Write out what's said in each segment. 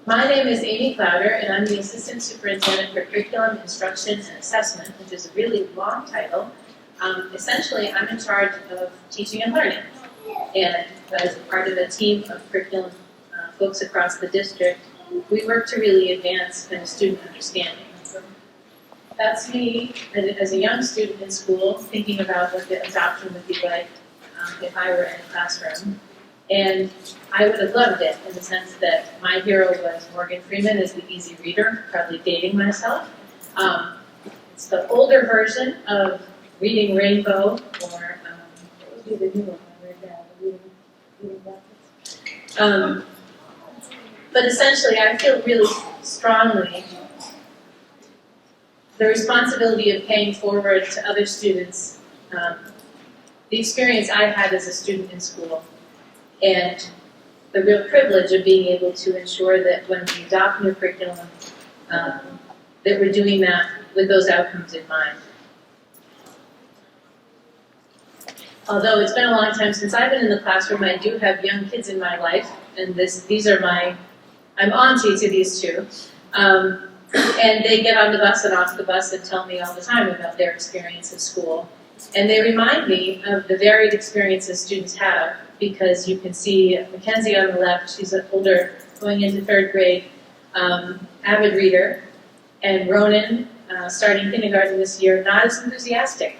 My name is Amy Clouder, and I'm the Assistant Superintendent for Curriculum, Instruction, and Assessment, which is a really long title. Essentially, I'm in charge of teaching and learning, and as part of a team of curriculum folks across the district, we work to really advance kind of student understanding. So that's me as a young student in school, thinking about what the adoption would be like if I were in a classroom. And I would have loved it in the sense that my hero was Morgan Freeman as the easy reader, probably dating myself. It's the older version of Reading Rainbow, or what would be the new one? But essentially, I feel really strongly the responsibility of paying forward to other students the experience I had as a student in school, and the real privilege of being able to ensure that when we adopt new curriculum, that we're doing that with those outcomes in mind. Although it's been a long time since I've been in the classroom, I do have young kids in my life, and these are I'm auntie to these two. And they get on the bus and off the bus and tell me all the time about their experience at school. And they remind me of the varied experiences students have, because you can see Mackenzie on the left, she's an older, going into 3rd grade, avid reader, and Ronan, starting kindergarten this year, not as enthusiastic.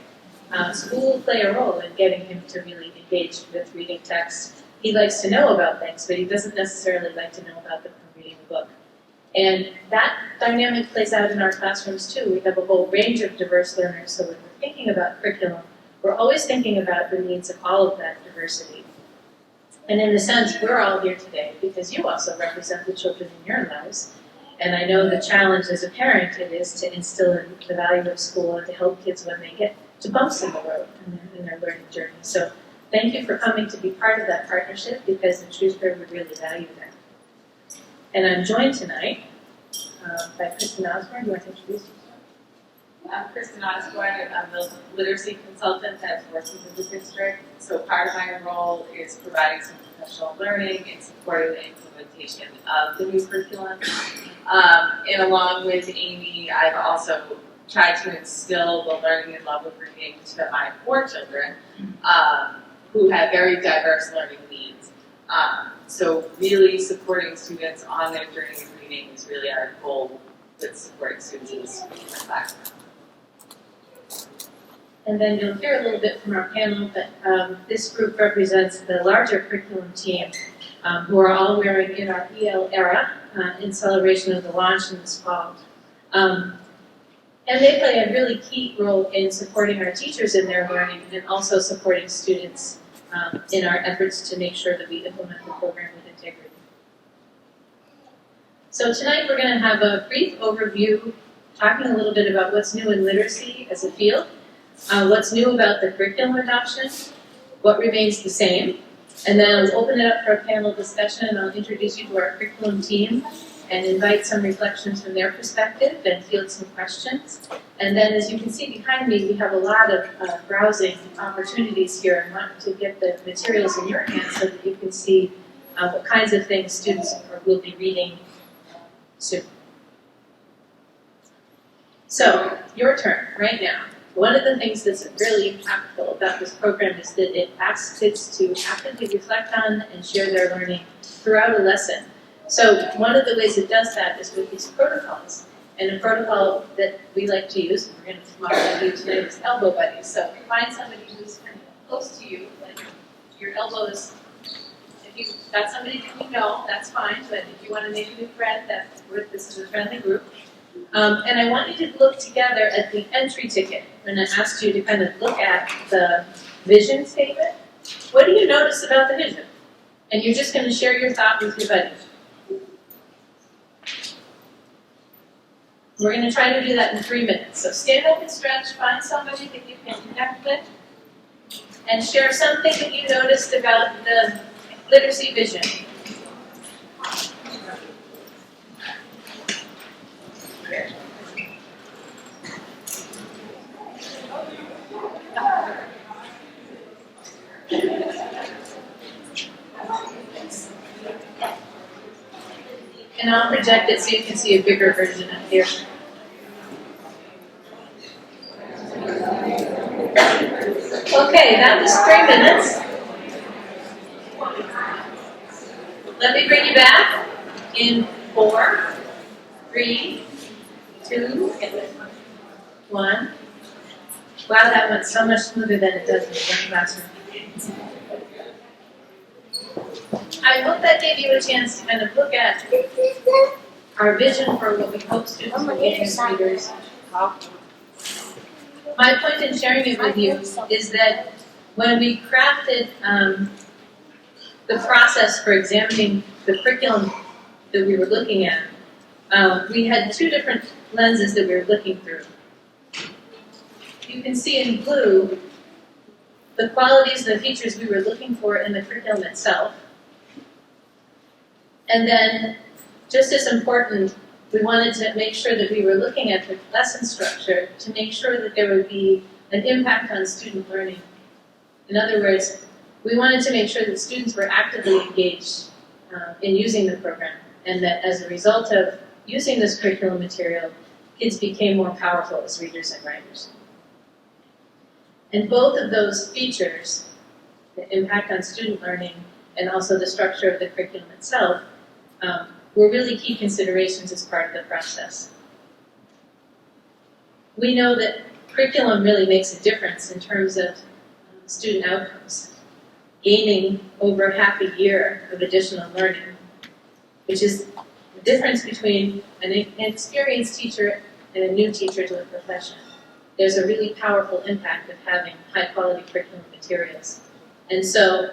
School will play a role in getting him to really engage with reading text. He likes to know about things, but he doesn't necessarily like to know about them from reading a book. And that dynamic plays out in our classrooms too. We have a whole range of diverse learners, so when we're thinking about curriculum, we're always thinking about the needs of all of that diversity. And in a sense, we're all here today because you also represent the children in your lives. And I know the challenge as a parent it is to instill in the value of school and to help kids when they get to bumps in the road in their learning journey. So thank you for coming to be part of that partnership, because in Shrewsbury we really value that. And I'm joined tonight by Kristen Osborne. Do you want to introduce yourself? I'm Kristen Osborne, and I'm the literacy consultant that's working with the district. So part of my role is providing some professional learning and supporting the implementation of the new curriculum. And along with Amy, I've also tried to instill the learning and love of reading to my 4 children who have very diverse learning needs. So really supporting students on their journey of reading is really our goal with supporting students in this background. And then you'll hear a little bit from our panel, but this group represents the larger curriculum team who are all wearing in our EL era in celebration of the launch in this fall. And they play a really key role in supporting our teachers in their learning and also supporting students in our efforts to make sure that we implement the program with integrity. So tonight we're going to have a brief overview, talking a little bit about what's new in literacy as a field, what's new about the curriculum adoption, what remains the same, and then I'll open it up for a panel discussion, and I'll introduce you to our curriculum team and invite some reflections from their perspective and field some questions. And then, as you can see behind me, we have a lot of browsing opportunities here. I want to get the materials in your hands so that you can see what kinds of things students will be reading soon. So, your turn right now. One of the things that's really impactful about this program is that it asks kids to actively reflect on and share their learning throughout a lesson. So one of the ways it does that is with these protocols. And a protocol that we like to use, and we're going to model you today, is elbow buddies. So find somebody who's kind of close to you, like your elbows. If you've got somebody that you know, that's fine. But if you want to make a new friend, this is a friendly group. And I want you to look together at the entry ticket. I'm going to ask you to kind of look at the vision statement. What do you notice about the vision? And you're just going to share your thought with your buddy. We're going to try to do that in 3 minutes. So stand up and stretch, find somebody that you can connect with, and share something that you noticed about the literacy vision. And I'll project it so you can see a bigger version up here. Okay, that was 3 minutes. Let me bring you back in 4, 3, 2, 1. Wow, that went so much smoother than it does in the classroom. I hope that gave you a chance to kind of look at our vision for what we hope students will get as readers. My point in sharing it with you is that when we crafted the process for examining the curriculum that we were looking at, we had 2 different lenses that we were looking through. You can see in blue the qualities and the features we were looking for in the curriculum itself. And then, just as important, we wanted to make sure that we were looking at the lesson structure to make sure that there would be an impact on student learning. In other words, we wanted to make sure that students were actively engaged in using the program, and that as a result of using this curriculum material, kids became more powerful as readers and writers. And both of those features, the impact on student learning and also the structure of the curriculum itself, were really key considerations as part of the process. We know that curriculum really makes a difference in terms of student outcomes. Gaining over half a year of additional learning, which is the difference between an experienced teacher and a new teacher to the profession. There's a really powerful impact of having high-quality curriculum materials. And so,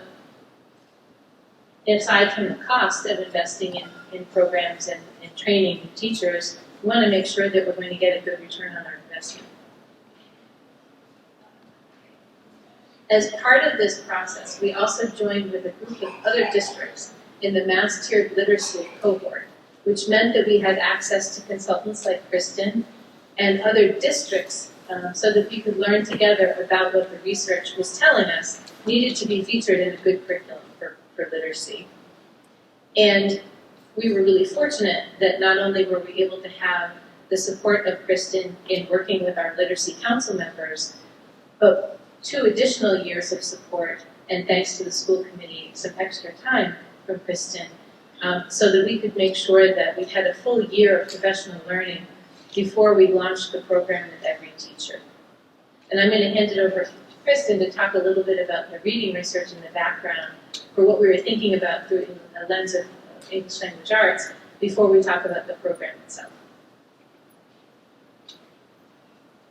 aside from the cost of investing in programs and training teachers, we want to make sure that we're going to get a good return on our investment. As part of this process, we also joined with a group of other districts in the Mass Tiered Literacy cohort, which meant that we had access to consultants like Kristen and other districts so that we could learn together about what the research was telling us needed to be featured in a good curriculum for literacy. And we were really fortunate that not only were we able to have the support of Kristen in working with our Literacy Council members, but 2 additional years of support, and thanks to the school committee, some extra time from Kristen, so that we could make sure that we had a full year of professional learning before we launched the program with every teacher. And I'm going to hand it over to Kristen to talk a little bit about the reading research in the background for what we were thinking about through a lens of English language arts before we talk about the program itself.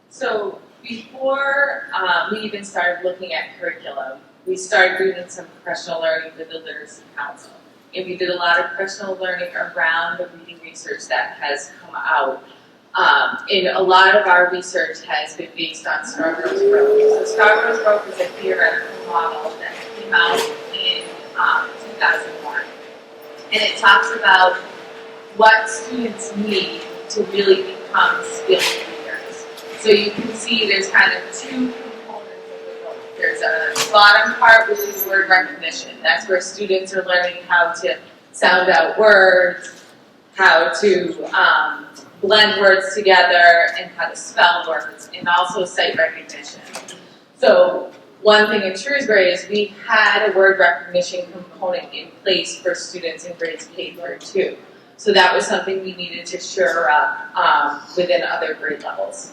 So before we even started looking at curriculum, we started doing some professional learning with the Literacy Council. And we did a lot of professional learning around the reading research that has come out. And a lot of our research has been based on Scarborough's Road. So Scarborough's Road is a theoretical model that came out in 2001. And it talks about what students need to really become skilled readers. So you can see there's kind of 2 components of the book. There's a bottom part, which is word recognition. That's where students are learning how to sound out words, how to blend words together, and how to spell words, and also sight recognition. So one thing in Shrewsbury is we had a word recognition component in place for students in grades K through 2. So that was something we needed to shore up within other grade levels.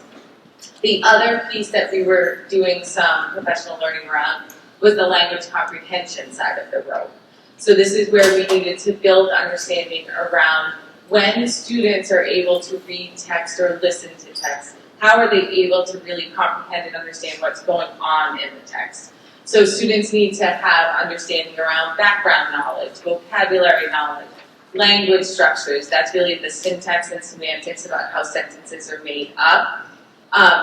The other piece that we were doing some professional learning around was the language comprehension side of the road. So this is where we needed to build understanding around when students are able to read text or listen to text, how are they able to really comprehend and understand what's going on in the text? So students need to have understanding around background knowledge, vocabulary knowledge, language structures, that's really the syntax and semantics about how sentences are made up,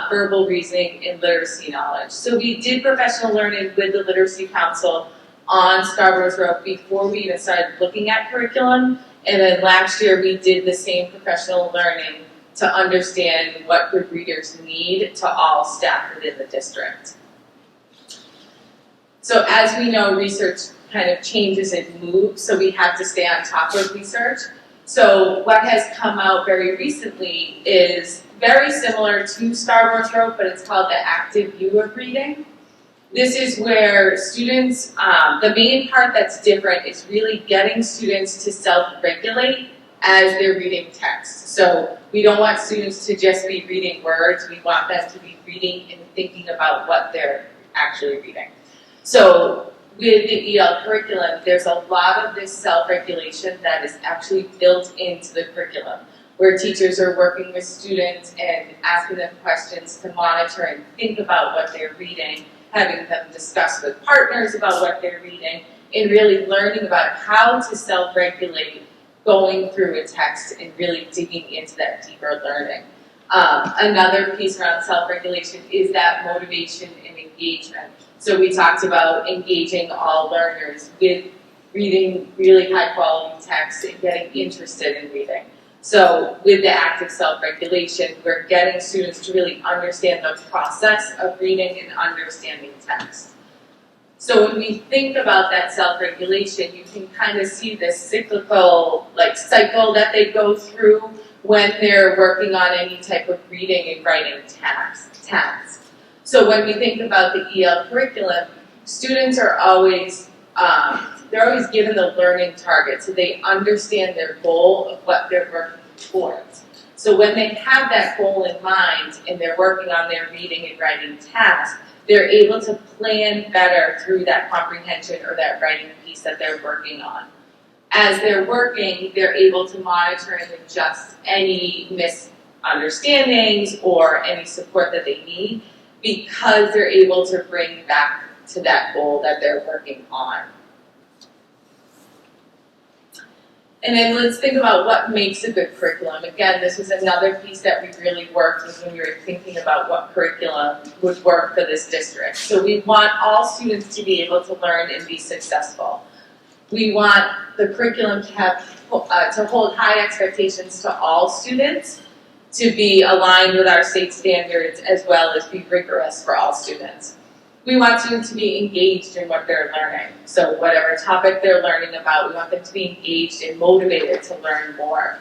verbal reasoning, and literacy knowledge. So we did professional learning with the Literacy Council on Scarborough's Road before we even started looking at curriculum. And then last year we did the same professional learning to understand what good readers need to all staff within the district. So as we know, research kind of changes and moves, so we have to stay on top of research. So what has come out very recently is very similar to Star Wars Road, but it's called the active view of reading. This is where students, the main part that's different is really getting students to self-regulate as they're reading text. So we don't want students to just be reading words, we want them to be reading and thinking about what they're actually reading. So with the EL curriculum, there's a lot of this self-regulation that is actually built into the curriculum, where teachers are working with students and asking them questions to monitor and think about what they're reading, having them discuss with partners about what they're reading, and really learning about how to self-regulate going through a text and really digging into that deeper learning. Another piece around self-regulation is that motivation and engagement. So we talked about engaging all learners with reading really high quality text and getting interested in reading. So with the active self-regulation, we're getting students to really understand the process of reading and understanding text. So when we think about that self-regulation, you can kind of see this cyclical cycle that they go through when they're working on any type of reading and writing tasks. So when we think about the EL curriculum, students are always they're always given the learning target, so they understand their goal of what they're working towards. So when they have that goal in mind and they're working on their reading and writing task, they're able to plan better through that comprehension or that writing piece that they're working on. As they're working, they're able to monitor and adjust any misunderstandings or any support that they need because they're able to bring back to that goal that they're working on. And then let's think about what makes a good curriculum. Again, this was another piece that we really worked with when we were thinking about what curriculum would work for this district. So we want all students to be able to learn and be successful. We want the curriculum to to hold high expectations to all students, to be aligned with our state standards, as well as be rigorous for all students. We want students to be engaged in what they're learning. So whatever topic they're learning about, we want them to be engaged and motivated to learn more.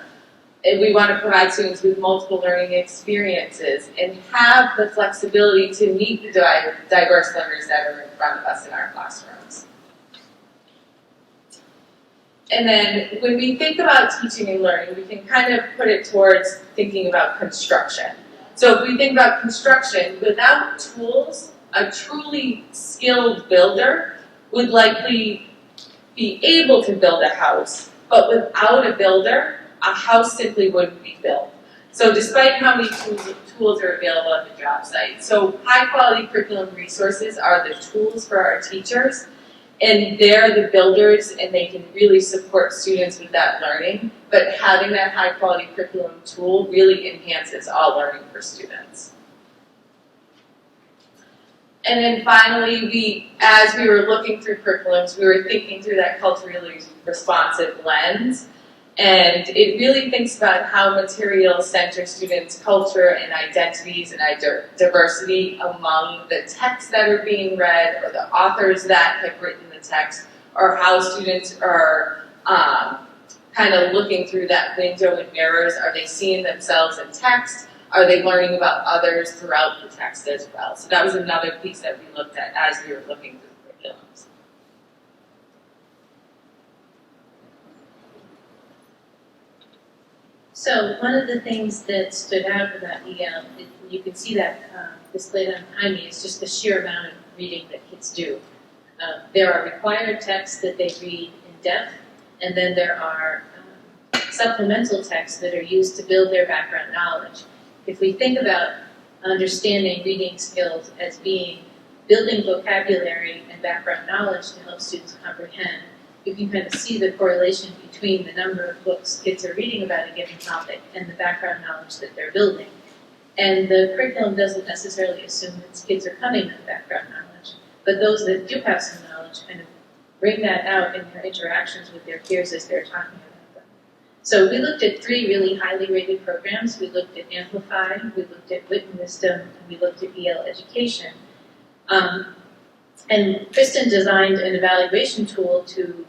And we want to provide students with multiple learning experiences and have the flexibility to meet the diverse learners that are in front of us in our classrooms. And then when we think about teaching and learning, we can kind of put it towards thinking about construction. So if we think about construction, without tools, a truly skilled builder would likely be able to build a house, but without a builder, a house simply wouldn't be built. So despite how many tools are available at the job site. So high quality curriculum resources are the tools for our teachers, and they're the builders, and they can really support students with that learning, but having that high quality curriculum tool really enhances all learning for students. And then finally, as we were looking through curriculums, we were thinking through that culturally responsive lens. And it really thinks about how materials center students' culture and identities and diversity among the texts that are being read or the authors that have written the text, or how students are kind of looking through that window and mirrors. Are they seeing themselves in text? Are they learning about others throughout the text as well? So that was another piece that we looked at as we were looking through the curriculums. So one of the things that stood out about EL, you can see that displayed on behind me, is just the sheer amount of reading that kids do. There are required texts that they read in depth, and then there are supplemental texts that are used to build their background knowledge. If we think about understanding reading skills as being building vocabulary and background knowledge to help students comprehend, you can kind of see the correlation between the number of books kids are reading about a given topic and the background knowledge that they're building. And the curriculum doesn't necessarily assume that kids are coming with background knowledge, but those that do have some knowledge kind of bring that out in their interactions with their peers as they're talking about them. So we looked at 3 really highly rated programs. We looked at Amplify, we looked at Wit and Wisdom, and we looked at EL Education. And Kristen designed an evaluation tool to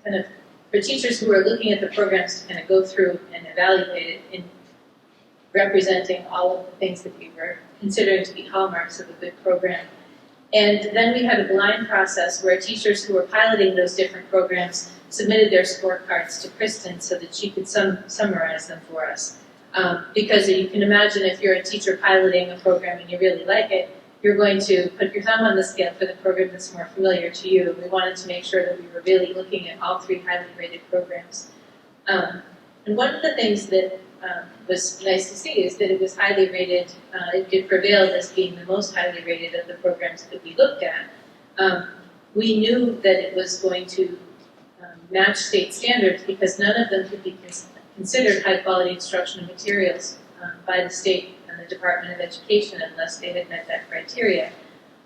kind of for teachers who are looking at the programs to kind of go through and evaluate it in representing all of the things that we were considering to be hallmarks of a good program. And then we had a blind process where teachers who were piloting those different programs submitted their scorecards to Kristen so that she could summarize them for us. Because you can imagine if you're a teacher piloting a program and you really like it, you're going to put your thumb on the scale for the program that's more familiar to you. We wanted to make sure that we were really looking at all 3 highly rated programs. And one of the things that was nice to see is that it was highly rated, it prevailed as being the most highly rated of the programs that we looked at. We knew that it was going to match state standards because none of them could be considered high quality instructional materials by the state and the Department of Education unless they had met that criteria.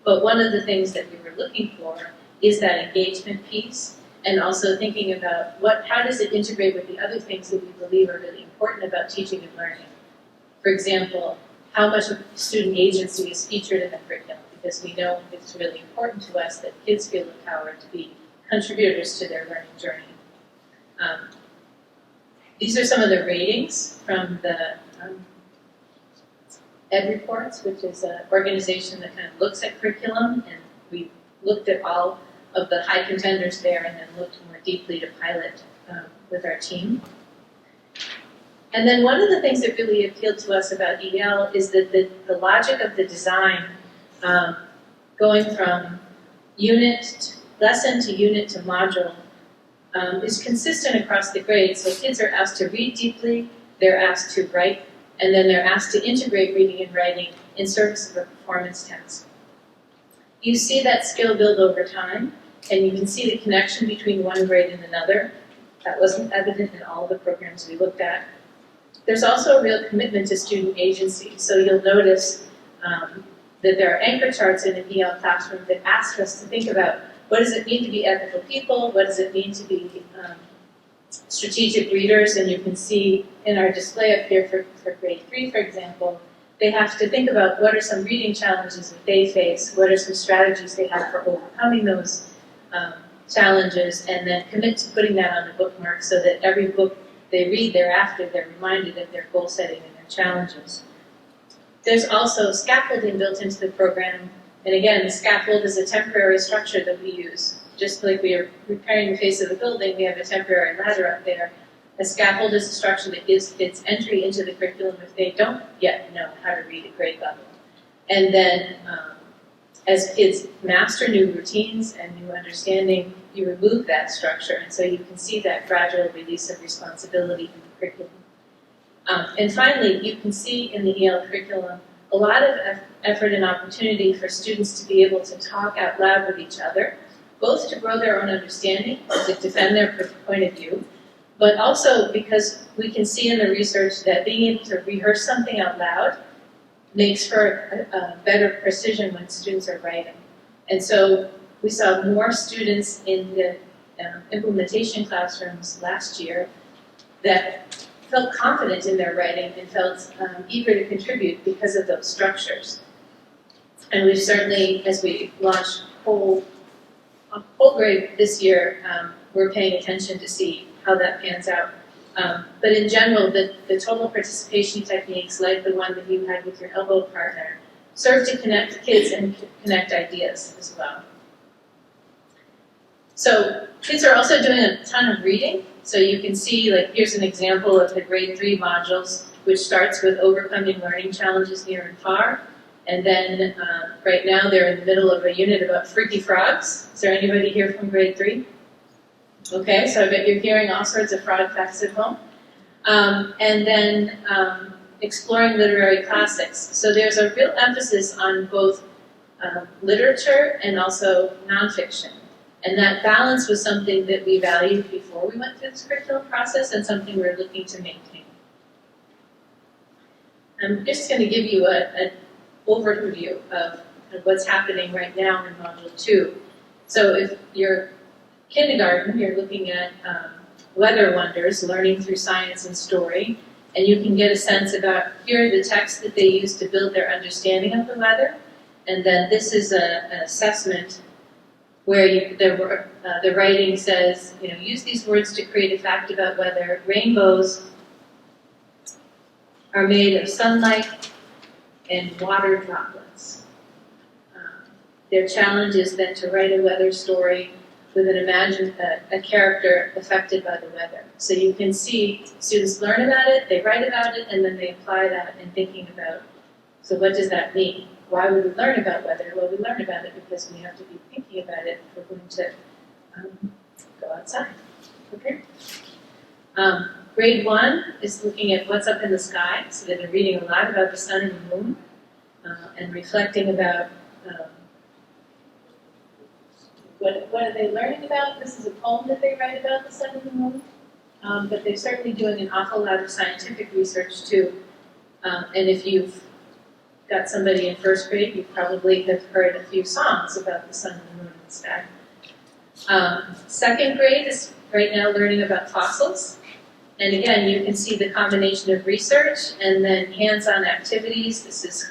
But one of the things that we were looking for is that engagement piece, and also thinking about how does it integrate with the other things that we believe are really important about teaching and learning. For example, how much student agency is featured in the curriculum, because we know it's really important to us that kids feel empowered to be contributors to their learning journey. These are some of the ratings from the Ed Reports, which is an organization that kind of looks at curriculum, and we looked at all of the high contenders there and then looked more deeply to pilot with our team. And then one of the things that really appealed to us about EL is that the logic of the design, going from lesson to unit to module, is consistent across the grades. So kids are asked to read deeply, they're asked to write, and then they're asked to integrate reading and writing in service of a performance task. You see that skill build over time, and you can see the connection between one grade and another. That wasn't evident in all the programs we looked at. There's also a real commitment to student agency. So you'll notice that there are anchor charts in an EL classroom that ask us to think about what does it mean to be ethical people, what does it mean to be strategic readers, and you can see in our display up here for grade 3, for example, they have to think about what are some reading challenges that they face, what are some strategies they have for overcoming those challenges, and then commit to putting that on the bookmark so that every book they read thereafter, they're reminded of their goal setting and their challenges. There's also scaffolding built into the program, and again, the scaffold is a temporary structure that we use. Just like we are repairing the face of a building, we have a temporary ladder up there. A scaffold is a structure that gives kids entry into the curriculum if they don't yet know how to read at grade level. And then as kids master new routines and new understanding, you remove that structure, and so you can see that gradual release of responsibility in the curriculum. And finally, you can see in the EL curriculum a lot of effort and opportunity for students to be able to talk out loud with each other, both to grow their own understanding, to defend their point of view, but also because we can see in the research that being able to rehearse something out loud makes for a better precision when students are writing. And so we saw more students in the implementation classrooms last year that felt confident in their writing and felt eager to contribute because of those structures. And we've certainly, as we launch whole grade this year, we're paying attention to see how that pans out. But in general, the total participation techniques, like the one that you had with your elbow partner, serve to connect kids and connect ideas as well. So kids are also doing a ton of reading. So you can see, like, here's an example of the grade 3 modules, which starts with overcoming learning challenges near and far. And then right now they're in the middle of a unit about freaky frogs. Is there anybody here from grade 3? Okay, so I bet you're hearing all sorts of frog facts at home. And then exploring literary classics. So there's a real emphasis on both literature and also nonfiction. And that balance was something that we valued before we went through this curriculum process and something we're looking to maintain. I'm just going to give you an overview of what's happening right now in Module 2. So if you're kindergarten, you're looking at weather wonders, learning through science and story, and you can get a sense about, here are the texts that they use to build their understanding of the weather, and then this is an assessment where the writing says, use these words to create a fact about weather. Rainbows are made of sunlight and water droplets. Their challenge is then to write a weather story with a character affected by the weather. So you can see students learn about it, they write about it, and then they apply that in thinking about, so what does that mean? Why would we learn about weather? Well, we learn about it because we have to be thinking about it if we're going to go outside. Okay? Grade 1 is looking at what's up in the sky. So they've been reading a lot about the sun and the moon and reflecting about what are they learning about. This is a poem that they write about the sun and the moon. But they're certainly doing an awful lot of scientific research too. And if you've got somebody in first grade, you probably have heard a few songs about the sun and the moon and the sky. Second grade is right now learning about fossils. And again, you can see the combination of research and then hands-on activities. This is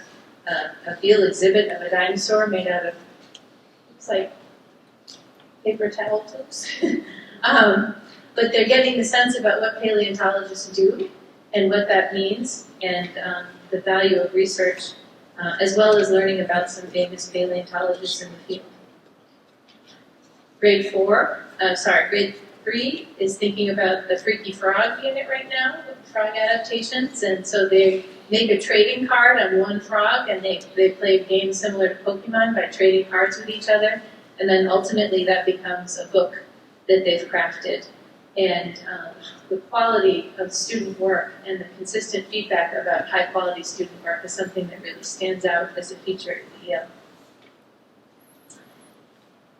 a field exhibit of a dinosaur made out of, looks like paper towel tubes. But they're getting the sense about what paleontologists do and what that means and the value of research, as well as learning about some famous paleontologists in the field. Grade 3 is thinking about the Freaky Frog unit right now, with frog adaptations, and so they make a trading card on one frog, and they play a game similar to Pokemon by trading cards with each other, and then ultimately that becomes a book that they've crafted. And the quality of student work and the consistent feedback about high-quality student work is something that really stands out as a feature at Yale.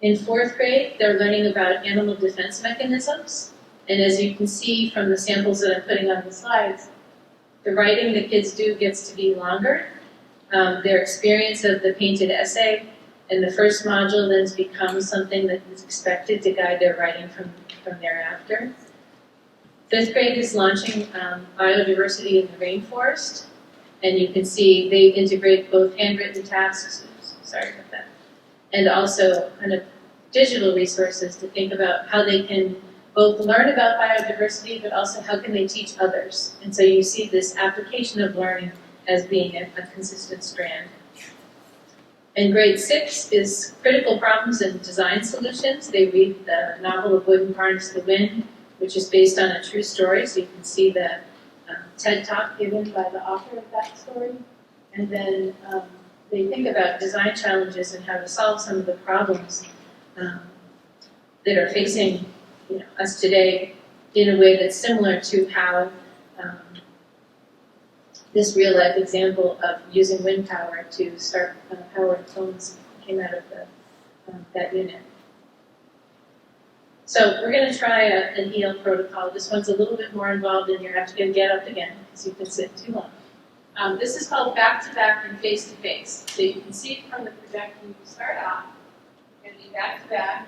In fourth grade, they're learning about animal defense mechanisms. And as you can see from the samples that I'm putting on the slides, the writing the kids do gets to be longer. Their experience of the painted essay in the first module then becomes something that is expected to guide their writing from thereafter. Fifth grade is launching biodiversity in the rainforest. And you can see they integrate both handwritten tasks, sorry about that, and also kind of digital resources to think about how they can both learn about biodiversity, but also how can they teach others. And so you see this application of learning as being a consistent strand. And grade 6 is critical problems and design solutions. They read the novel of Wood and Harness the Wind, which is based on a true story. So you can see the TED Talk given by the author of that story. And then they think about design challenges and how to solve some of the problems that are facing us today in a way that's similar to how this real-life example of using wind power to start powering phones came out of that unit. So we're going to try an EL protocol. This one's a little bit more involved, and you're going to have to get up again because you've been sitting too long. This is called back-to-back and face-to-face. So you can see from the projector, you start off, you're going to be back-to-back,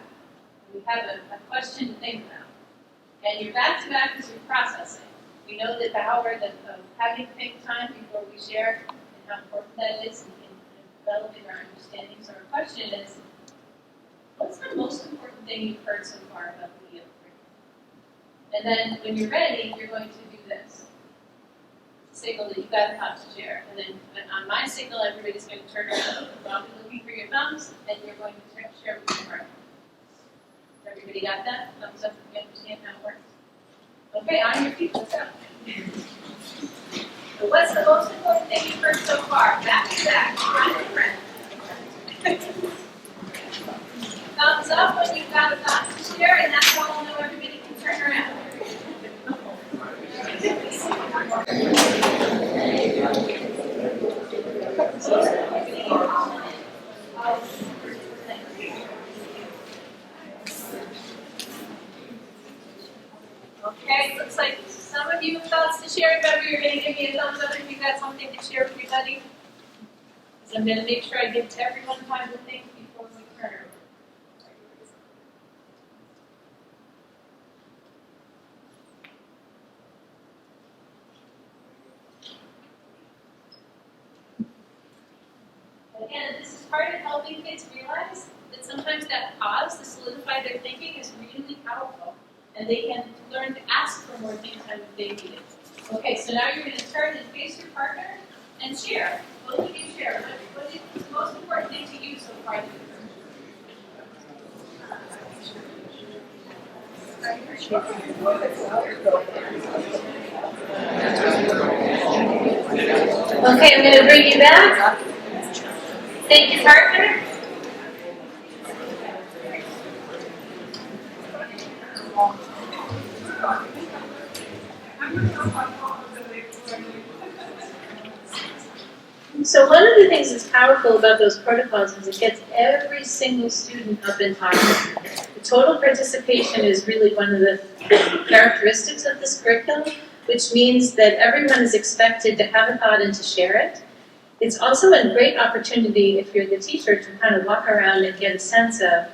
and we have a question to think about. And your back-to-back is your processing. We know that the hour of having think time before we share and how important that is in developing our understanding. So our question is, what's the most important thing you've heard so far about the EL curriculum? And then when you're ready, you're going to do this. Signal that you've got enough to share. And then on my signal, everybody's going to turn around. I'll be looking for your thumbs, and you're going to share with your heart. Everybody got that? Thumbs up if you understand how it works. Okay, on your feet, let's go. So what's the most important thing you've heard so far? Back to back, front to front. Thumbs up when you've got a thought to share, and that's how we'll know everybody can turn around. Okay, looks like some of you have thoughts to share. Remember, you're going to give me a thumbs up if you've got something to share with your buddy. Because I'm going to make sure I give everyone time to think before we turn. Again, this is part of helping kids realize that sometimes that pause to solidify their thinking is really powerful. And they can learn to ask for more think time if they need it. Okay, so now you're going to turn and face your partner and share. Both of you share. What is the most important thing to you so far? Okay, I'm going to bring you back. Thank you, partner. So one of the things that's powerful about those protocols is it gets every single student up and talking. The total participation is really one of the characteristics of this curriculum, which means that everyone is expected to have a thought and to share it. It's also a great opportunity, if you're the teacher, to kind of walk around and get a sense of,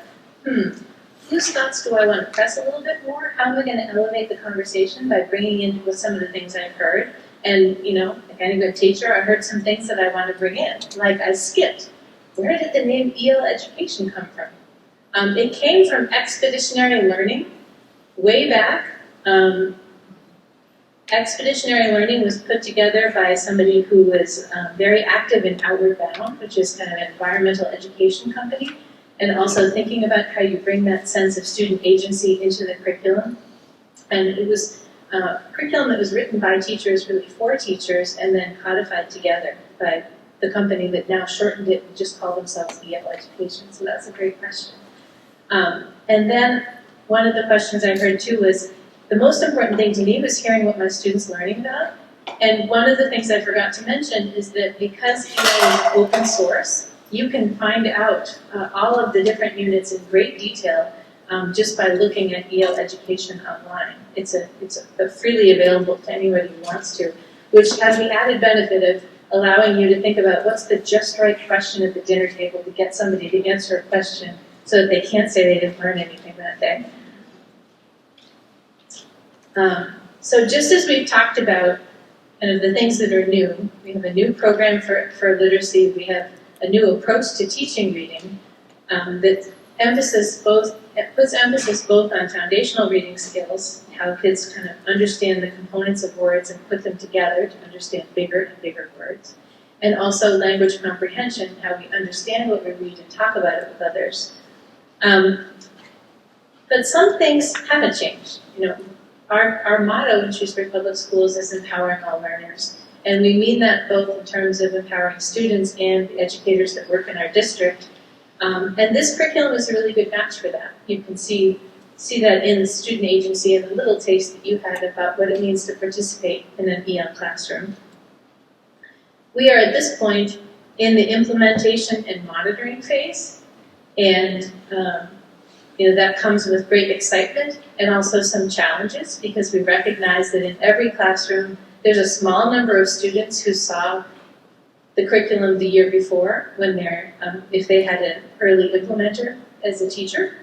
whose thoughts do I want to press a little bit more? How am I going to elevate the conversation by bringing in some of the things I've heard? And, like any good teacher, I heard some things that I want to bring in. Like I skipped. Where did the name EL education come from? It came from expeditionary learning way back. Expeditionary learning was put together by somebody who was very active in Outward Bound, which is kind of an environmental education company, and also thinking about how you bring that sense of student agency into the curriculum. And it was a curriculum that was written by teachers, really for teachers, and then codified together by the company that now shortened it and just called themselves EL Education. So that's a great question. And then one of the questions I heard too was, the most important thing to me was hearing what my students learning about. And one of the things I forgot to mention is that because EL is open source, you can find out all of the different units in great detail just by looking at EL Education online. It's freely available to anybody who wants to, which has the added benefit of allowing you to think about what's the just right question at the dinner table to get somebody to answer a question so that they can't say they didn't learn anything that day. So just as we've talked about kind of the things that are new, we have a new program for literacy, we have a new approach to teaching reading that puts emphasis both on foundational reading skills, how kids kind of understand the components of words and put them together to understand bigger and bigger words, and also language comprehension, how we understand what we read and talk about it with others. But some things haven't changed. Our motto in Shrewsbury Public Schools is empowering all learners. And we mean that both in terms of empowering students and the educators that work in our district. And this curriculum is a really good match for that. You can see that in the student agency and the little taste that you had about what it means to participate in an EL classroom. We are at this point in the implementation and monitoring phase. And that comes with great excitement and also some challenges because we recognize that in every classroom there's a small number of students who saw the curriculum the year before when if they had an early implementer as a teacher.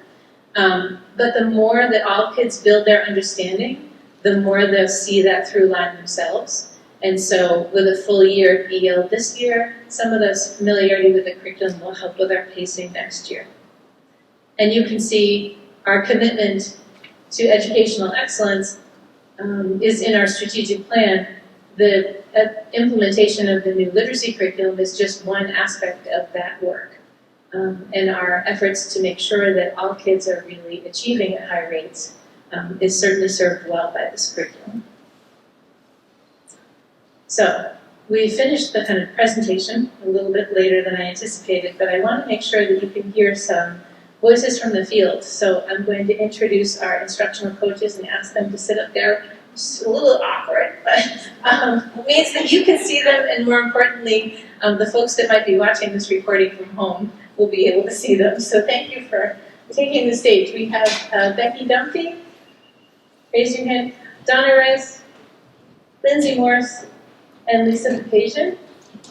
But the more that all kids build their understanding, the more they'll see that through line themselves. And so with a full year of EL this year, some of this familiarity with the curriculum will help with our pacing next year. And you can see our commitment to educational excellence is in our strategic plan. The implementation of the new literacy curriculum is just one aspect of that work. And our efforts to make sure that all kids are really achieving at high rates is certainly served well by this curriculum. So we finished the kind of presentation a little bit later than I anticipated, but I want to make sure that you can hear some voices from the field. So I'm going to introduce our instructional coaches and ask them to sit up there. It's a little awkward, but it means that you can see them, and more importantly, the folks that might be watching this recording from home will be able to see them. So thank you for taking the stage. We have Becky Dunphy, raise your hand, Donna Rice, Lindsay Morse, and Lisa Papazian.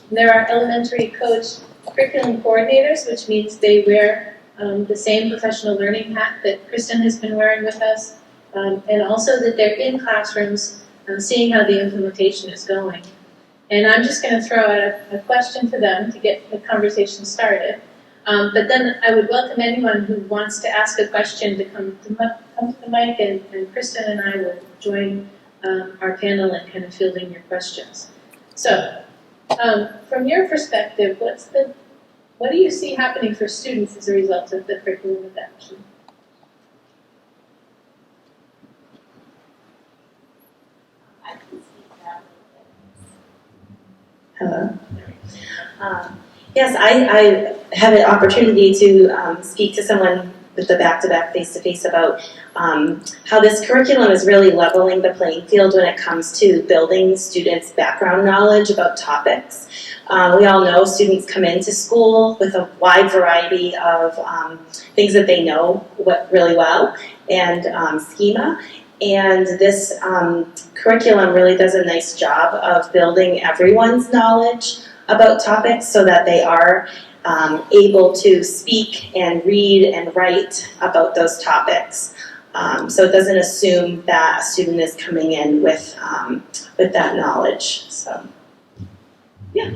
They're our elementary coach curriculum coordinators, which means they wear the same professional learning hat that Kristen has been wearing with us, and also that they're in classrooms seeing how the implementation is going. And I'm just going to throw out a question to them to get the conversation started. But then I would welcome anyone who wants to ask a question to come to the mic, and Kristen and I will join our panel in kind of fielding your questions. So, from your perspective, what do you see happening for students as a result of the curriculum adoption? I can speak that Hello. Yes, I had an opportunity to speak to someone with the back-to-back, face-to-face about how this curriculum is really leveling the playing field when it comes to building students' background knowledge about topics. We all know students come into school with a wide variety of things that they know really well and schema. And this curriculum really does a nice job of building everyone's knowledge about topics so that they are able to speak and read and write about those topics. So it doesn't assume that a student is coming in with that knowledge. So, yeah.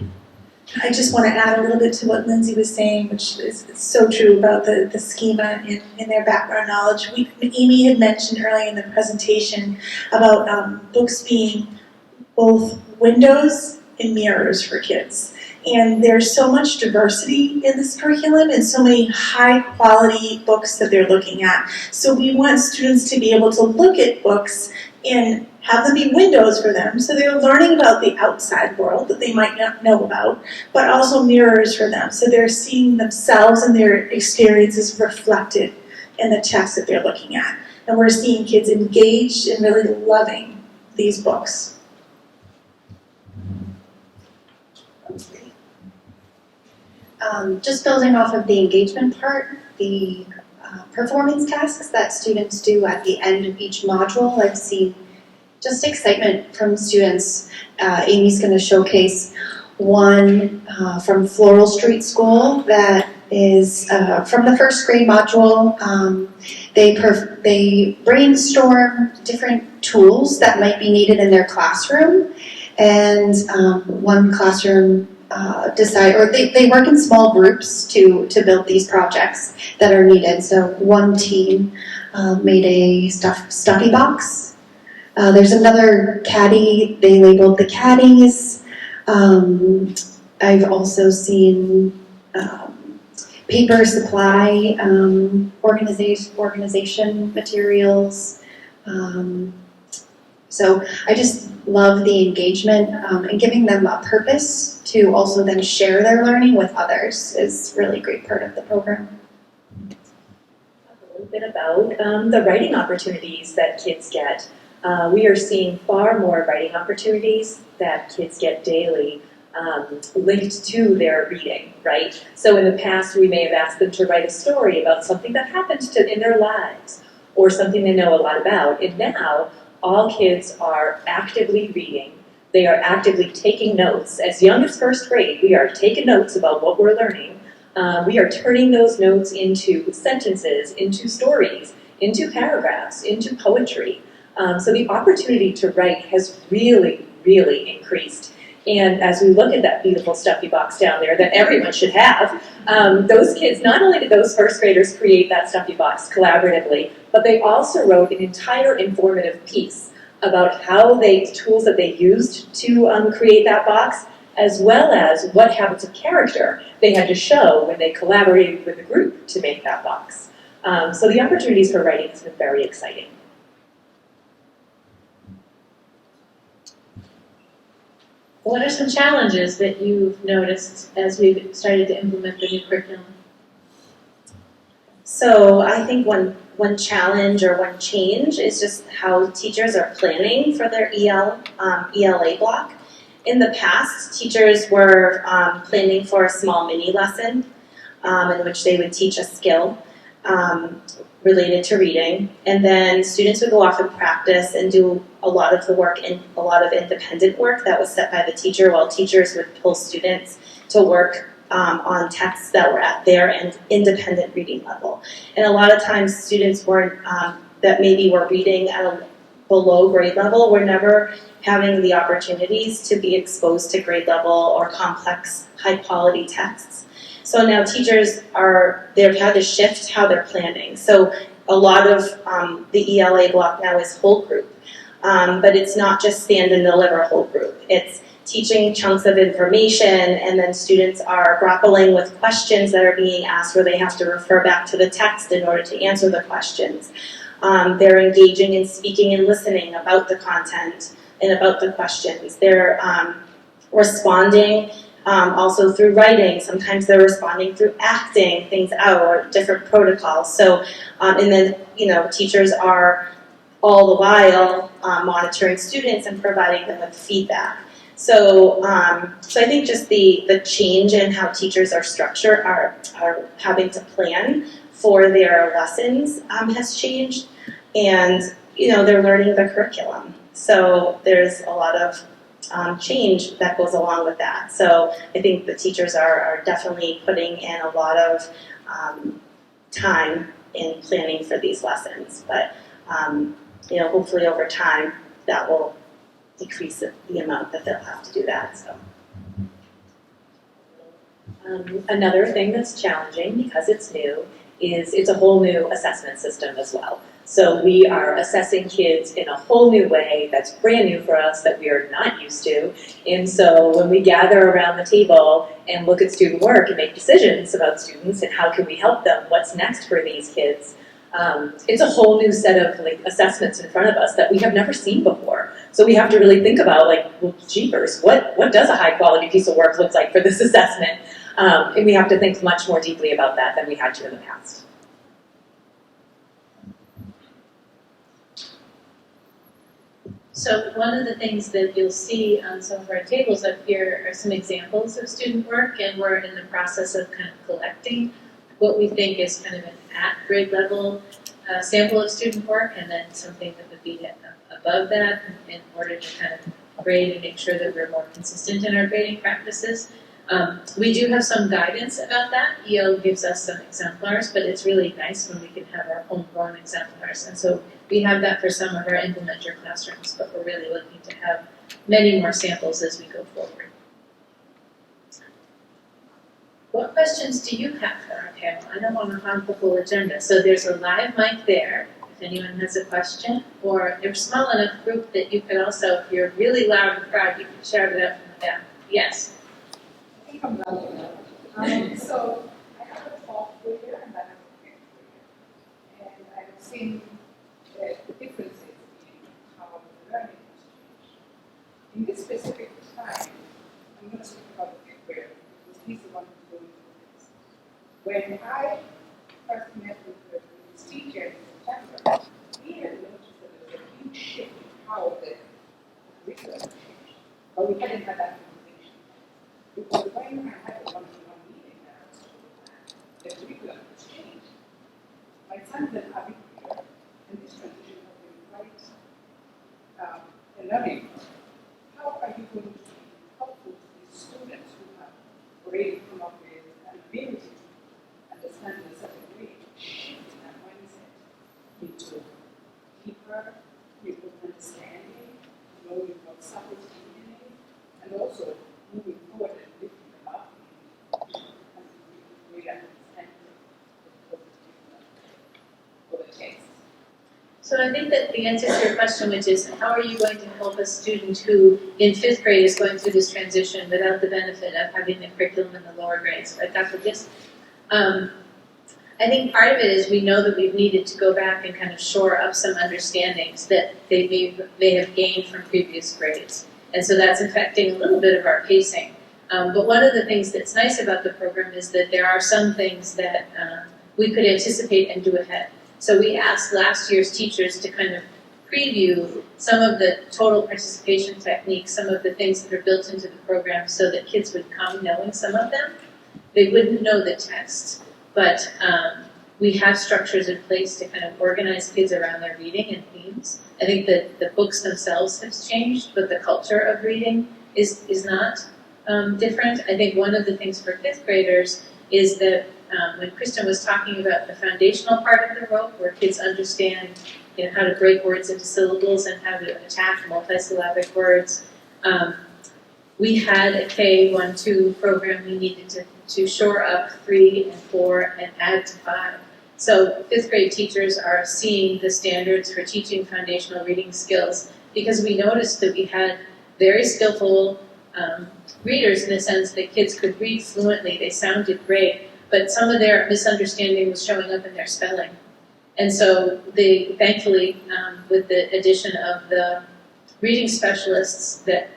I just want to add a little bit to what Lindsay was saying, which is so true about the schema in their background knowledge. Amy had mentioned earlier in the presentation about books being both windows and mirrors for kids. And there's so much diversity in this curriculum and so many high quality books that they're looking at. So we want students to be able to look at books and have them be windows for them, so they're learning about the outside world that they might not know about, but also mirrors for them, so they're seeing themselves and their experiences reflected in the text that they're looking at. And we're seeing kids engaged and really loving these books. Just building off of the engagement part, the performance tasks that students do at the end of each module, I've seen just excitement from students. Amy's going to showcase one from Floral Street School that is from the first grade module. They brainstorm different tools that might be needed in their classroom, and one classroom they work in small groups to build these projects that are needed. So one team made a stuffy box. There's another caddy, they labeled the caddies. I've also seen paper supply, organization materials. So I just love the engagement and giving them a purpose to also then share their learning with others is really a great part of the program. Talk a little bit about the writing opportunities that kids get. We are seeing far more writing opportunities that kids get daily linked to their reading, right? So in the past, we may have asked them to write a story about something that happened in their lives or something they know a lot about. And now, all kids are actively reading. They are actively taking notes. As young as first grade, we are taking notes about what we're learning. We are turning those notes into sentences, into stories, into paragraphs, into poetry. So the opportunity to write has really, really increased. And as we look at that beautiful stuffy box down there that everyone should have, those kids, not only did those first graders create that stuffy box collaboratively, but they also wrote an entire informative piece about tools that they used to create that box, as well as what habits of character they had to show when they collaborated with the group to make that box. So the opportunities for writing has been very exciting. What are some challenges that you've noticed as we've started to implement the new curriculum? So I think one challenge or one change is just how teachers are planning for their ELA block. In the past, teachers were planning for a small mini lesson in which they would teach a skill related to reading, and then students would go off and practice and do a lot of the work and a lot of independent work that was set by the teacher, while teachers would pull students to work on texts that were at their independent reading level. And a lot of times students that maybe were reading at a below grade level were never having the opportunities to be exposed to grade level or complex high quality texts. So now teachers they've had to shift how they're planning. So a lot of the ELA block now is whole group, but it's not just stand and deliver whole group. It's teaching chunks of information, and then students are grappling with questions that are being asked where they have to refer back to the text in order to answer the questions. They're engaging in speaking and listening about the content and about the questions. They're responding also through writing. Sometimes they're responding through acting things out or different protocols. So, and then, teachers are all the while monitoring students and providing them with feedback. So, so I think just the change in how teachers are structured, are having to plan for their lessons has changed, and they're learning the curriculum. So there's a lot of change that goes along with that. So I think the teachers are definitely putting in a lot of time in planning for these lessons. But hopefully over time that will decrease the amount that they'll have to do that. So. Another thing that's challenging, because it's new, is it's a whole new assessment system as well. So we are assessing kids in a whole new way that's brand new for us, that we are not used to. And so when we gather around the table and look at student work and make decisions about students and how can we help them, what's next for these kids, it's a whole new set of assessments in front of us that we have never seen before. So we have to really think about well, jeepers, what does a high quality piece of work look like for this assessment? And we have to think much more deeply about that than we had to in the past. So one of the things that you'll see on some of our tables up here are some examples of student work, and we're in the process of kind of collecting what we think is kind of an at grade level sample of student work, and then something that would be above that in order to kind of grade and make sure that we're more consistent in our grading practices. We do have some guidance about that. EL gives us some exemplars, but it's really nice when we can have our homegrown exemplars. And so we have that for some of our implementer classrooms, but we're really looking to have many more samples as we go forward. What questions do you have for our panel? I don't want to hog the whole agenda. So there's a live mic there, if anyone has a question, or you're a small enough group that you could also, if you're really loud and proud, you can shout it out from the back. Yes? I think I'm loud enough. So I have a 12th grader and I have a 5th grader. And I've seen the differences in how the learning has changed. In this specific time, I'm going to speak about the 5th grader because he's the one who's going through this. When I first met with his teacher in September, he had noticed that there was a huge shift in how the curriculum changed. But we hadn't had that conversation. Because when I had a one-to-one meeting there, the curriculum has changed. My son's an avid reader, and this transition has been quite a learning. How are you going to be helpful to these students who have already come up with an ability to understand in a certain way, shifting that mindset into deeper, deeper understanding, knowing what subtle meaning, and also moving forward and lifting them up and really understanding for the text. So I think that the answer to your question, which is how are you going to help a student who in 5th grade is going through this transition without the benefit of having the curriculum in the lower grades, right, Dr. Gist? I think part of it is we know that we've needed to go back and kind of shore up some understandings that they may have gained from previous grades. And so that's affecting a little bit of our pacing. But one of the things that's nice about the program is that there are some things that we could anticipate and do ahead. So we asked last year's teachers to kind of preview some of the total participation techniques, some of the things that are built into the program so that kids would come knowing some of them. They wouldn't know the text, but we have structures in place to kind of organize kids around their reading and themes. I think that the books themselves have changed, but the culture of reading is not different. I think one of the things for 5th graders is that when Kristen was talking about the foundational part of the rope, where kids understand how to break words into syllables and how to attack multisyllabic words, we had a K-1-2 program we needed to to shore up 3 and 4 and add to 5. So 5th grade teachers are seeing the standards for teaching foundational reading skills because we noticed that we had very skillful readers in the sense that kids could read fluently, they sounded great, but some of their misunderstanding was showing up in their spelling. And so they, thankfully, with the addition of the reading specialists that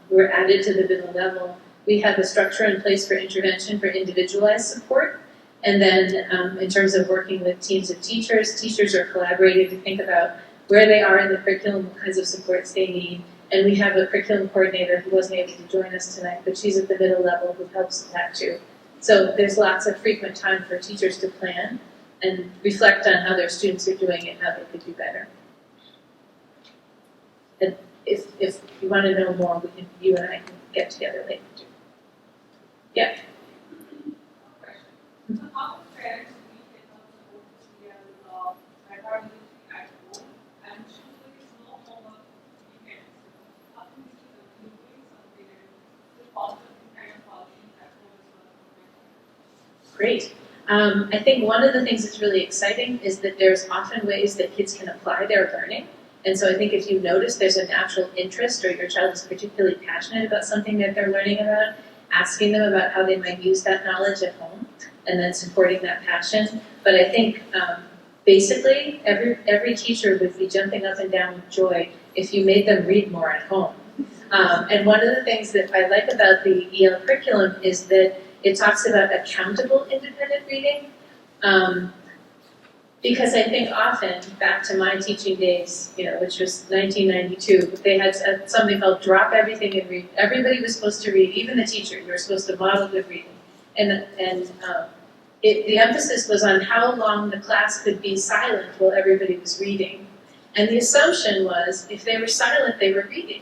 were added to the middle level, we have a structure in place for intervention for individualized support. And then in terms of working with teams of teachers, teachers are collaborating to think about where they are in the curriculum, what kinds of supports they need. And we have a curriculum coordinator who wasn't able to join us tonight, but she's at the middle level who helps with that too. So there's lots of frequent time for teachers to plan and reflect on how their students are doing and how they could do better. And if you want to know more, you and I can get together later too. Yeah. So how parents we can also here by having it at home and Shrewsbury is no homework weekend. So how can we keep doing something and foster this kind of policy at home as well? Great. I think one of the things that's really exciting is that there's often ways that kids can apply their learning. And so I think if you notice there's a natural interest or your child is particularly passionate about something that they're learning about, asking them about how they might use that knowledge at home and then supporting that passion. But I think basically every teacher would be jumping up and down with joy if you made them read more at home. And one of the things that I like about the EL curriculum is that it talks about accountable independent reading. Because I think often, back to my teaching days, which was 1992, they had something called drop everything and read. Everybody was supposed to read, even the teacher. You were supposed to model good reading. And the emphasis was on how long the class could be silent while everybody was reading. And the assumption was, if they were silent, they were reading.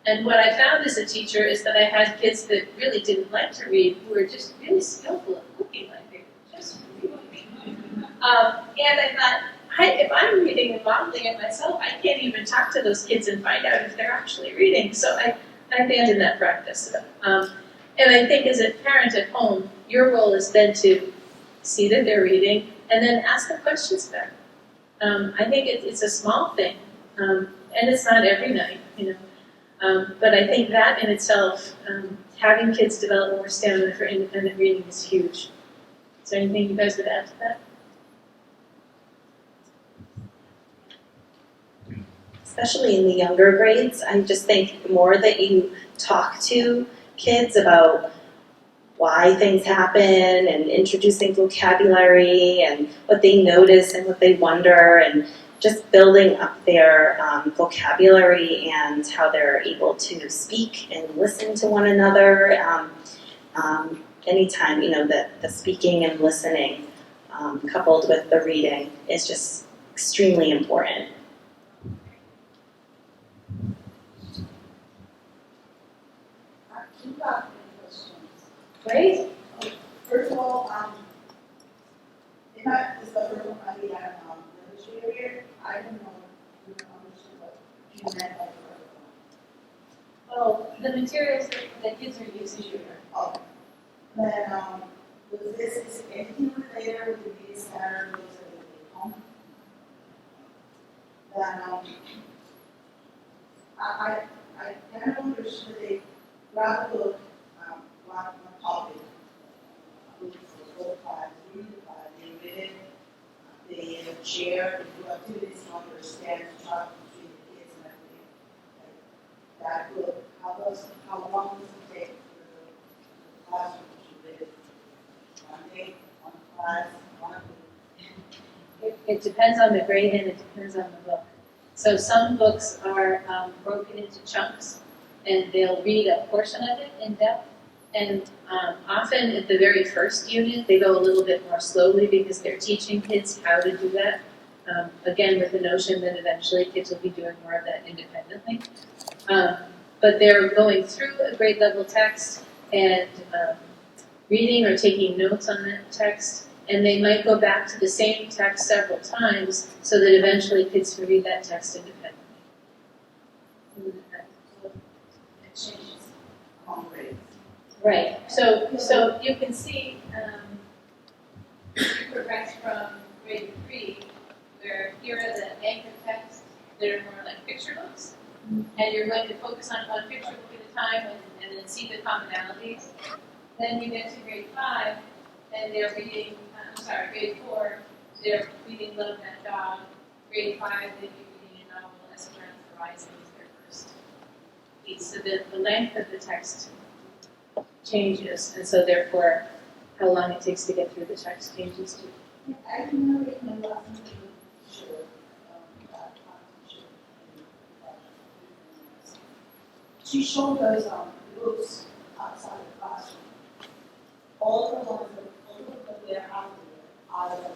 And what I found as a teacher is that I had kids that really didn't like to read, who were just really skillful at looking like they were just reading. And I thought, if I'm reading and modeling it myself, I can't even talk to those kids and find out if they're actually reading. So I abandoned that practice. And I think as a parent at home, your role is then to see that they're reading and then ask them questions back. I think it's a small thing, and it's not every night, but I think that in itself, having kids develop more stamina for independent reading is huge. Is there anything you guys would add to that? Especially in the younger grades, I just think the more that you talk to kids about why things happen and introducing vocabulary and what they notice and what they wonder and just building up their vocabulary and how they're able to speak and listen to one another. Anytime, the speaking and listening coupled with the reading is just extremely important. Two questions. Great. First of all, in my discussion from Ali and the area, I don't know if you understand what you meant by curriculum. Well, the materials that kids are using. Oh. Then, was this is anything related with the media standard rules that we take home? Then, I kind of understood a rather good one topic. Both class, read the class, they read it, they share, they do activities to understand, to talk between the kids and everything. That would, how long does it take for the classroom to read it? 1 day, 1 class, 1 week? It depends on the grade and it depends on the book. So some books are broken into chunks and they'll read a portion of it in depth. And often at the very first unit, they go a little bit more slowly because they're teaching kids how to do that. Again, with the notion that eventually kids will be doing more of that independently. But they're going through a grade level text and reading or taking notes on that text. And they might go back to the same text several times so that eventually kids can read that text independently. It changes on grades. Right, so you can see, you progress from grade 3, where here are the anchor texts that are more like picture books, and you're going to focus on one picture book at a time and then see the commonalities. Then you get to grade 5, and they're reading, grade 4, they're reading Love That Dog. Grade 5, they'd be reading a novel, Esperanza Rising is their first piece. So the length of the text changes, and so therefore, how long it takes to get through the text changes too. I remember in my last meeting, sure, that teacher, she showed us books outside the classroom. All the ones that were out there are the books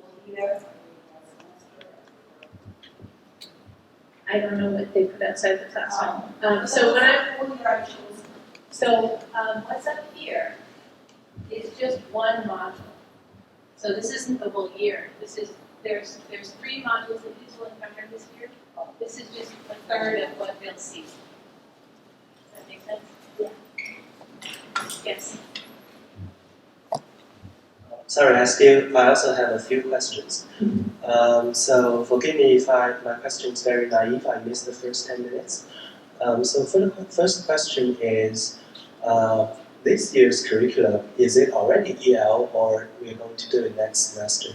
for 4 years. I don't know what they put outside the classroom. So what's up here is just one module. So this isn't the whole year. This is there's 3 modules that kids will encounter this year. This is just a third of what they'll see. Does that make sense? Yeah. Yes. Sorry, I also have a few questions. So forgive me if my question is very naive. I missed the first 10 minutes. So for the first question is, this year's curriculum, is it already EL or we're going to do it next semester?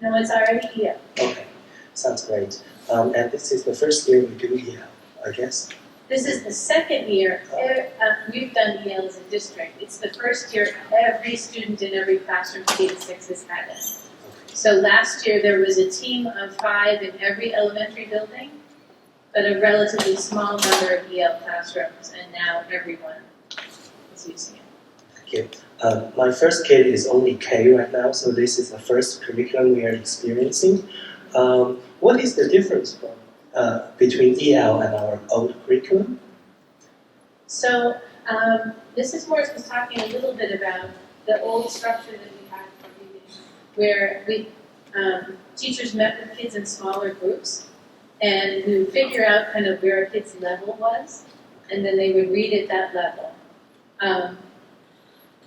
No, it's already EL. Okay, sounds great. And this is the first year we do EL, I guess? This is the second year we've done EL as a district. It's the first year every student in every classroom K-6 has had it. So last year there was a team of 5 in every elementary building, but a relatively small number of EL classrooms, and now everyone is using it. Thank you. My first kid is only K right now, so this is the first curriculum we are experiencing. What is the difference between EL and our old curriculum? So this is more just talking a little bit about the old structure that we had for reading, where teachers met with kids in smaller groups, and we would figure out kind of where a kid's level was, and then they would read at that level.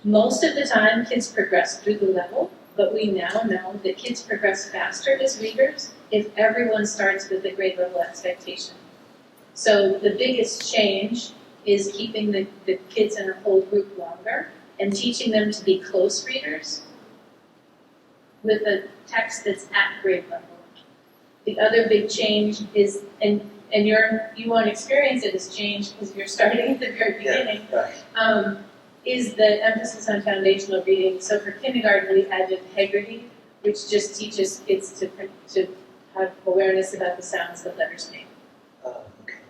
Most of the time, kids progress through the level, but we now know that kids progress faster as readers if everyone starts with the grade level expectation. So the biggest change is keeping the kids in a whole group longer and teaching them to be close readers with a text that's at grade level. The other big change is, and you won't experience it as change because you're starting at the very beginning, Right. is the emphasis on foundational reading. So for kindergarten, we added integrity, which just teaches kids to have awareness about the sounds that letters make. Okay.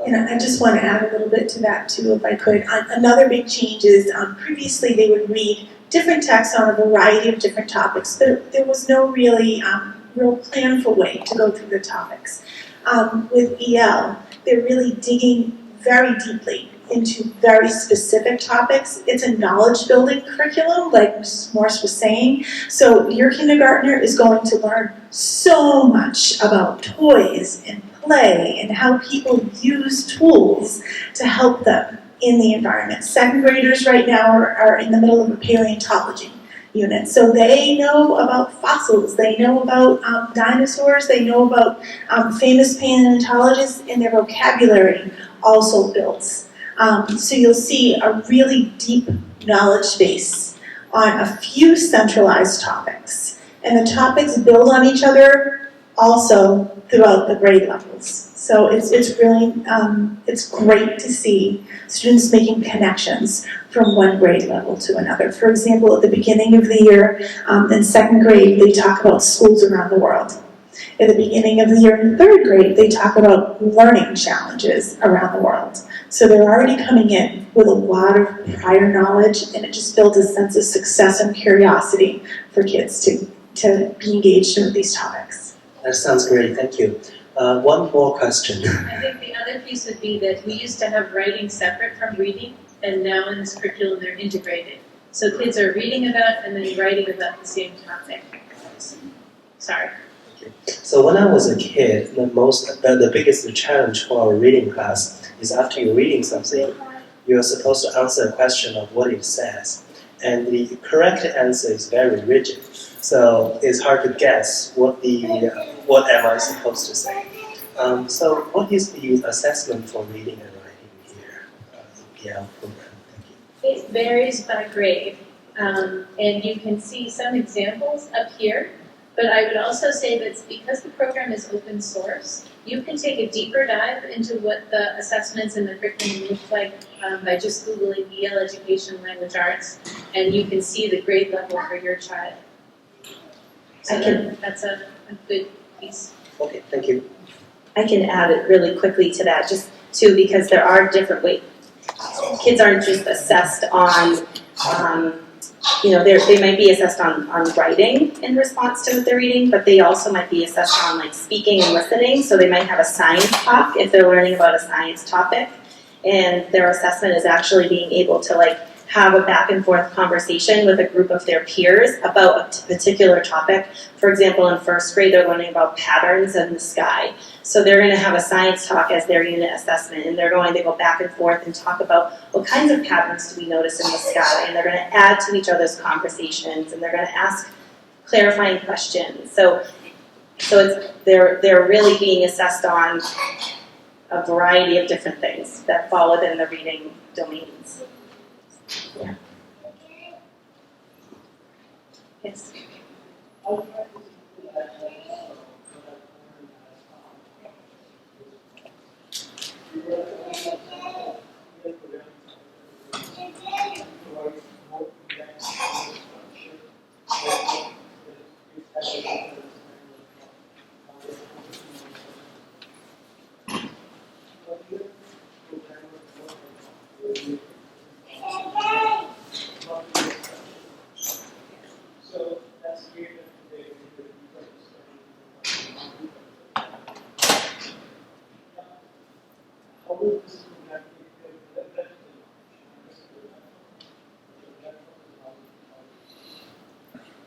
And I just want to add a little bit to that too, if I could. Another big change is previously they would read different texts on a variety of different topics. There was no really real planful way to go through the topics. With EL, they're really digging very deeply into very specific topics. It's a knowledge-building curriculum, like Mrs. Morse was saying. So your kindergartner is going to learn so much about toys and play and how people use tools to help them in the environment. Second graders right now are in the middle of a paleontology unit. So they know about fossils, they know about dinosaurs, they know about famous paleontologists, and their vocabulary also builds. So you'll see a really deep knowledge base on a few centralized topics. And the topics build on each other also throughout the grade levels. So it's really, it's great to see students making connections from one grade level to another. For example, at the beginning of the year, in second grade, they talk about schools around the world. At the beginning of the year in third grade, they talk about learning challenges around the world. So they're already coming in with a lot of prior knowledge, and it just builds a sense of success and curiosity for kids to be engaged in these topics. That sounds great, thank you. One more question. I think the other piece would be that we used to have writing separate from reading, and now in this curriculum they're integrated. So kids are reading about and then writing about the same topic. Sorry. So when I was a kid, the biggest challenge for our reading class is after you're reading something, you're supposed to answer a question of what it says. And the correct answer is very rigid. So it's hard to guess what am I supposed to say. So what is the assessment for reading and writing here in PL program? Thank you. It varies by grade, and you can see some examples up here, but I would also say that because the program is open source, you can take a deeper dive into what the assessments and the curriculum look like by just Googling EL Education Language Arts, and you can see the grade level for your child. So that's a good piece. Okay, thank you. I can add it really quickly to that, just too, because there are different ways. Kids aren't just assessed on, they might be assessed on writing in response to what they're reading, but they also might be assessed on like speaking and listening. So they might have a science talk if they're learning about a science topic, and their assessment is actually being able to like have a back and forth conversation with a group of their peers about a particular topic. For example, in first grade, they're learning about patterns in the sky. So they're going to have a science talk as their unit assessment, and they're going to go back and forth and talk about what kinds of patterns do we notice in the sky, and they're going to add to each other's conversations, and they're going to ask clarifying questions. So they're really being assessed on a variety of different things that fall within the reading domains. Yeah. Yes.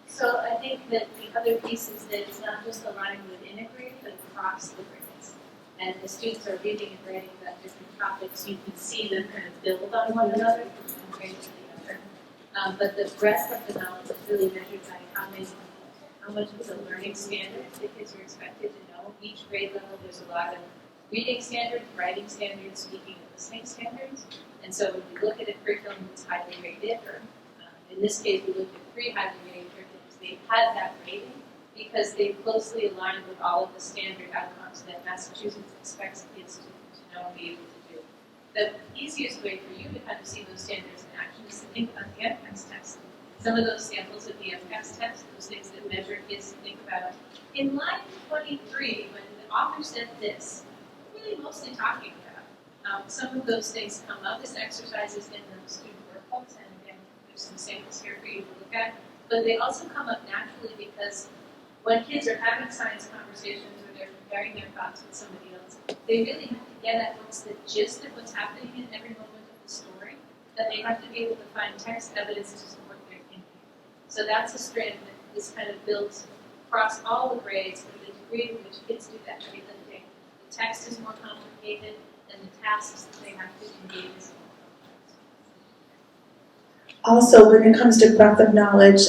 So I think that the other piece is that it's not just aligned within a grade, but across the grades. And the students are reading and writing about different topics. You can see them kind of build on one another from one grade to the other. But the breadth of the knowledge is really measured by how much of the learning standards the kids are expected to know. Each grade level, there's a lot of reading standards, writing standards, speaking and listening standards. And so when we look at a curriculum that's highly rated, or in this case, we looked at 3 highly rated curriculums, they had that rating because they closely aligned with all of the standard outcomes that Massachusetts expects kids to know and be able to do. The easiest way for you to kind of see those standards in action is to think about the FCAS test. Some of those samples of the FCAS test, those things that measure kids to think about. In line 23, when the author said this, what are they mostly talking about? Some of those things come up as exercises in the student workbooks, and again, there's some samples here for you to look at, but they also come up naturally because when kids are having science conversations or they're comparing their thoughts with somebody else, they really have to get at what's the gist of what's happening in every moment of the story, that they have to be able to find text evidence to support their thinking. So that's a strand that is kind of built across all the grades, but the degree to which kids do that heavy lifting. The text is more complicated, and the tasks that they have to engage is more complex. Also, when it comes to breadth of knowledge,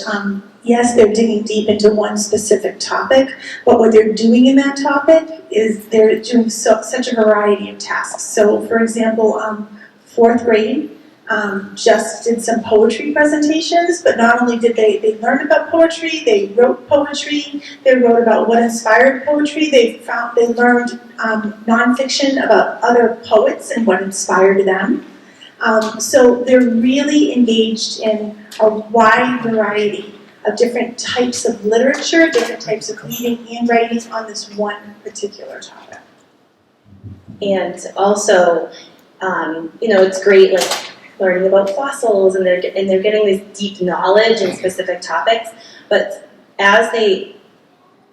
yes, they're digging deep into one specific topic, but what they're doing in that topic is they're doing such a variety of tasks. So, for example, 4th grade just did some poetry presentations, but not only did they learn about poetry, they wrote poetry, they wrote about what inspired poetry, they learned nonfiction about other poets and what inspired them. So they're really engaged in a wide variety of different types of literature, different types of reading and writing on this one particular topic. And also, it's great, like learning about fossils, and they're getting this deep knowledge in specific topics. But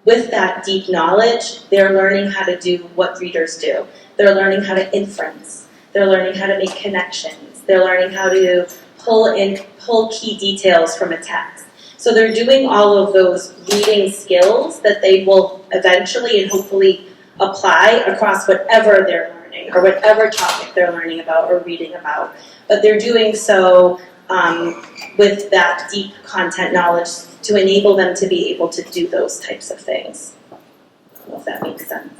with that deep knowledge, they're learning how to do what readers do. They're learning how to inference. They're learning how to make connections. They're learning how to pull key details from a text. So they're doing all of those reading skills that they will eventually and hopefully apply across whatever they're learning. learning, or whatever topic they're learning about or reading about. But they're doing so with that deep content knowledge to enable them to be able to do those types of things. I don't know if that makes sense.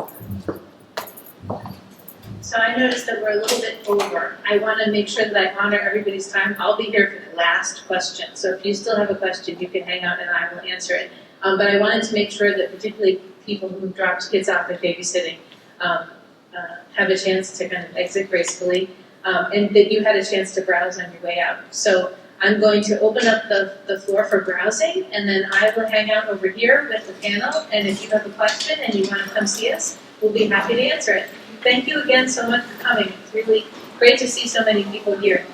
So I noticed that we're a little bit over. I want to make sure that I honor everybody's time. I'll be here for the last question. So if you still have a question, you can hang out and I will answer it. But I wanted to make sure that particularly people who dropped kids off at babysitting have a chance to kind of exit gracefully, and that you had a chance to browse on your way out. So I'm going to open up the floor for browsing, and then I will hang out over here with the panel, and if you have a question and you want to come see us, we'll be happy to answer it. Thank you again so much for coming. It's really great to see so many people here.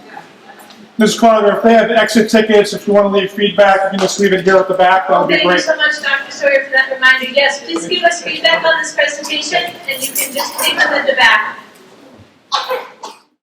Ms. Carter, if they have exit tickets, if you want to leave feedback, you can just leave it here at the back. That would be Thank you great. so much, Dr. Sawyer, for that reminder. Yes, please give us feedback on this presentation, and you can just leave them at the back.